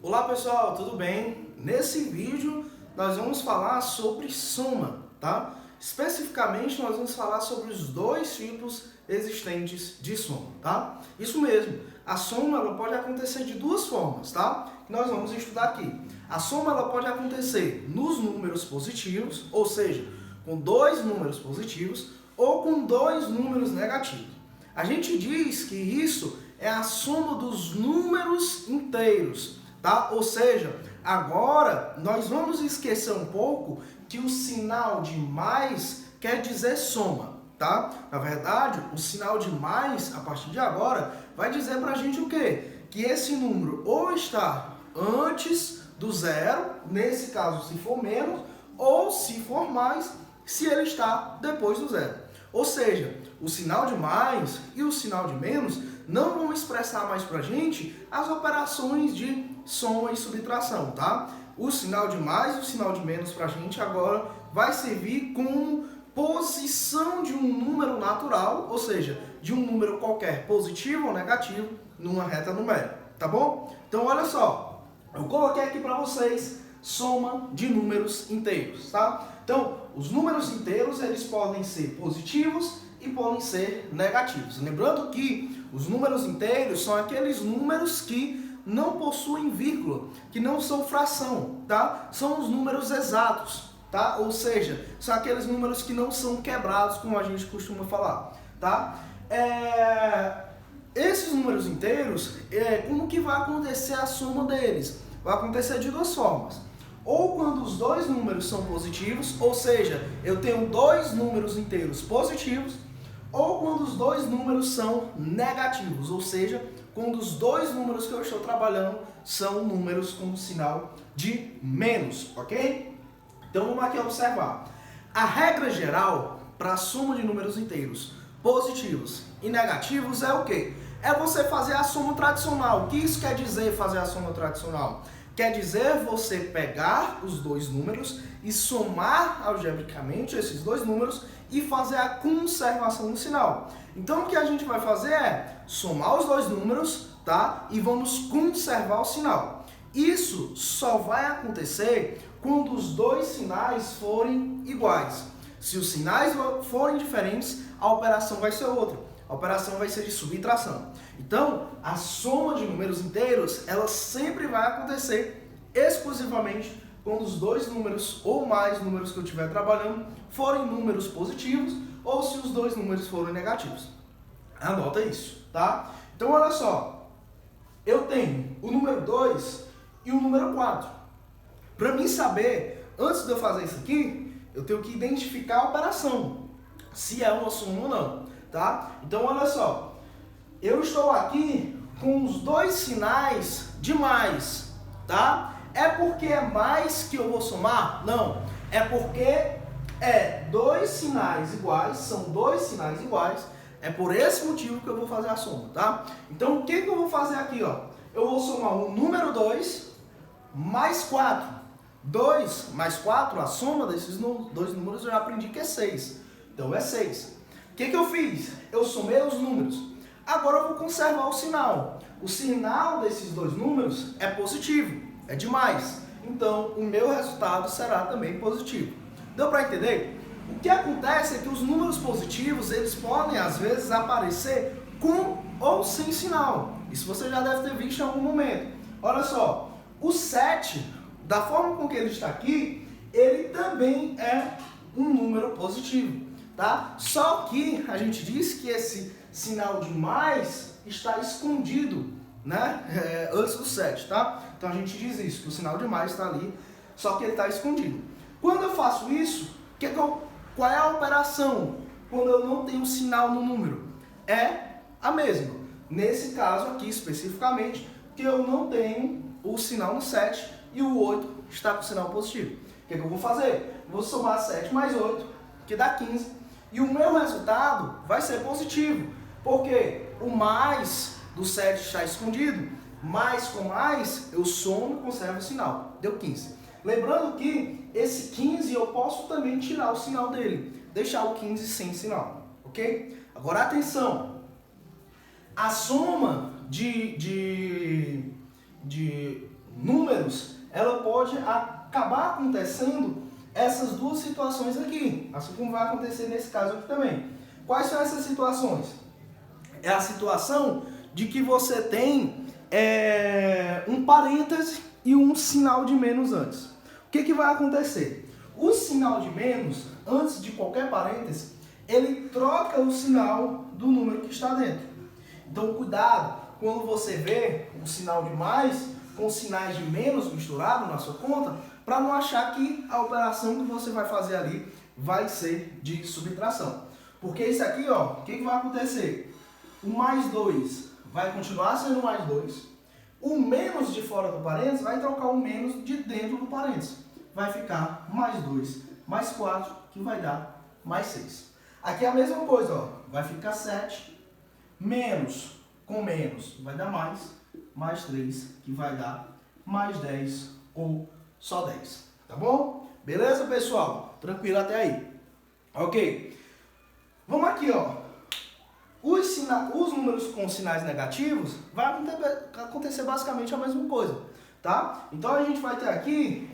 Olá pessoal, tudo bem? Nesse vídeo nós vamos falar sobre soma, tá? Especificamente nós vamos falar sobre os dois tipos existentes de soma, tá? Isso mesmo, a soma ela pode acontecer de duas formas, tá? Que nós vamos estudar aqui. A soma ela pode acontecer nos números positivos, ou seja, com dois números positivos ou com dois números negativos. A gente diz que isso é a soma dos números inteiros, tá? Ou seja, agora nós vamos esquecer um pouco que o sinal de mais quer dizer soma, tá? Na verdade, o sinal de mais, a partir de agora, vai dizer pra gente o quê? Que esse número ou está antes do zero, nesse caso se for menos, ou se for mais, se ele está depois do zero. Ou seja, o sinal de mais e o sinal de menos não vão expressar mais pra gente as operações de soma e subtração, tá? O sinal de mais e o sinal de menos pra gente agora vai servir como posição de um número natural, ou seja, de um número qualquer positivo ou negativo numa reta numérica, tá bom? Então olha só, eu coloquei aqui pra vocês soma de números inteiros, tá? Então, os números inteiros eles podem ser positivos e podem ser negativos. Lembrando que os números inteiros são aqueles números que não possuem vírgula, que não são fração, tá? São os números exatos, tá? Ou seja, são aqueles números que não são quebrados, como a gente costuma falar, tá? Esses números inteiros, como que vai acontecer a soma deles? Vai acontecer de duas formas. Ou quando os dois números são positivos, ou seja, eu tenho dois números inteiros positivos, ou quando os dois números são negativos, ou seja, quando os dois números que eu estou trabalhando são números com sinal de menos, ok? Então vamos aqui observar. A regra geral para a soma de números inteiros positivos e negativos é o quê? É você fazer a soma tradicional. O que isso quer dizer fazer a soma tradicional? Quer dizer você pegar os dois números e somar algebricamente esses dois números e fazer a conservação do sinal. Então o que a gente vai fazer é somar os dois números, tá? E vamos conservar o sinal. Isso só vai acontecer quando os dois sinais forem iguais. Se os sinais forem diferentes, a operação vai ser outra. A operação vai ser de subtração. Então, a soma de números inteiros, ela sempre vai acontecer exclusivamente quando os dois números ou mais números que eu estiver trabalhando forem números positivos ou se os dois números forem negativos. Anota isso, tá? Então, olha só. Eu tenho o número 2 e o número 4. Para mim saber, antes de eu fazer isso aqui, eu tenho que identificar a operação, se é uma soma ou não, tá? Então, olha só. Eu estou aqui com os dois sinais de mais, tá? É porque é mais que eu vou somar? Não. É porque dois sinais iguais, são dois sinais iguais. É por esse motivo que eu vou fazer a soma, tá? Então, o que eu vou fazer aqui, ó? Eu vou somar o número 2 mais 4. 2 mais 4, a soma desses dois números eu já aprendi que é 6. Então, é 6. O que eu fiz? Eu somei os números. Agora eu vou conservar o sinal. O sinal desses dois números é positivo, é de mais. Então, o meu resultado será também positivo. Deu para entender? O que acontece é que os números positivos, eles podem, às vezes, aparecer com ou sem sinal. Isso você já deve ter visto em algum momento. Olha só, o 7, da forma com que ele está aqui, ele também é um número positivo, tá? Só que a gente diz que esse sinal de mais está escondido, né? Antes do 7, tá? Então a gente diz isso, que o sinal de mais está ali, só que ele está escondido. Quando eu faço isso, qual é a operação quando eu não tenho sinal no número? É a mesma. Nesse caso aqui, especificamente, que eu não tenho o sinal no 7 e o 8 está com o sinal positivo. O que eu vou fazer? Vou somar 7 mais 8, que dá 15, e o meu resultado vai ser positivo. Porque o mais do 7 está escondido, mais com mais, eu somo e conservo o sinal. Deu 15. Lembrando que esse 15 eu posso também tirar o sinal dele, deixar o 15 sem sinal, ok? Agora atenção, a soma de números números, ela pode acabar acontecendo essas duas situações aqui, assim como vai acontecer nesse caso aqui também. Quais são essas situações? É a situação de que você tem um parêntese e um sinal de menos antes. O que vai acontecer? O sinal de menos, antes de qualquer parêntese, ele troca o sinal do número que está dentro. Então, cuidado quando você vê o sinal de mais com sinais de menos misturado na sua conta, para não achar que a operação que você vai fazer ali vai ser de subtração. Porque isso aqui, ó, o que vai acontecer? O mais 2 vai continuar sendo mais 2. O menos de fora do parênteses vai trocar o menos de dentro do parênteses. Vai ficar mais 2, mais 4, que vai dar mais 6. Aqui é a mesma coisa, ó. Vai ficar 7, menos com menos vai dar mais 3, que vai dar mais 10 ou só 10. Tá bom? Beleza, pessoal? Tranquilo até aí. Ok. Vamos aqui, ó. Os números com sinais negativos vai acontecer basicamente a mesma coisa, tá? Então a gente vai ter aqui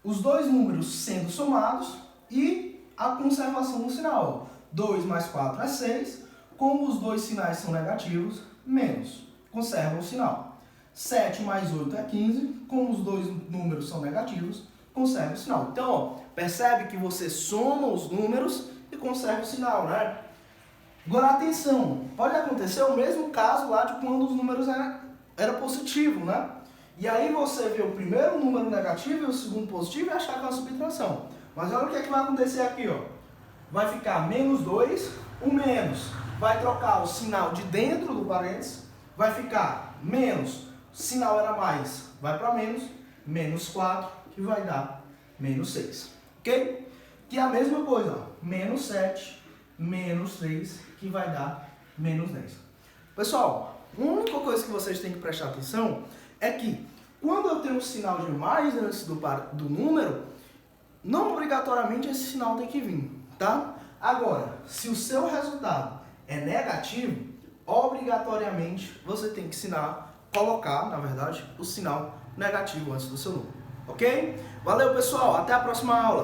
os dois números sendo somados e a conservação do sinal. 2 mais 4 é 6. Como os dois sinais são negativos, menos. Conserva o sinal. 7 mais 8 é 15. Como os dois números são negativos, conserva o sinal. Então, ó, percebe que você soma os números e conserva o sinal, né? Agora, atenção. Pode acontecer o mesmo caso lá de quando os números eram positivos, né? E aí você vê o primeiro número negativo e o segundo positivo e achar que é uma subtração. Mas olha o que é que vai acontecer aqui, ó. Vai ficar menos 2, o menos vai trocar o sinal de dentro do parênteses, vai ficar menos, sinal era mais, vai para menos 4, que vai dar menos 6, ok? Que é a mesma coisa, ó, menos 7, menos 3, que vai dar menos 10. Pessoal, a única coisa que vocês têm que prestar atenção é que quando eu tenho um sinal de mais antes do número, não obrigatoriamente esse sinal tem que vir, tá? Agora, se o seu resultado é negativo, obrigatoriamente você tem que colocar, na verdade, o sinal negativo antes do seu número, ok? Valeu, pessoal, até a próxima aula!